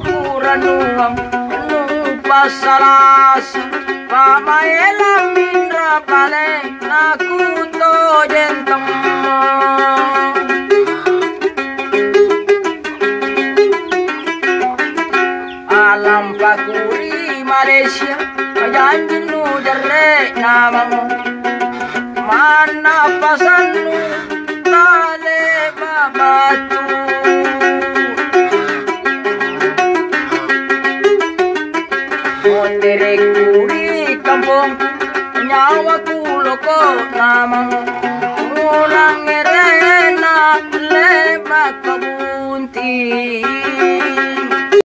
kuranuam nu pasalas pamaelam indra pale nakuto jentam alam pakuri Malaysia janjinu jarre namamu mana pasanu tale babatu mondere kuri kampung nyawa kuloko namamu ulang erena leba kabunti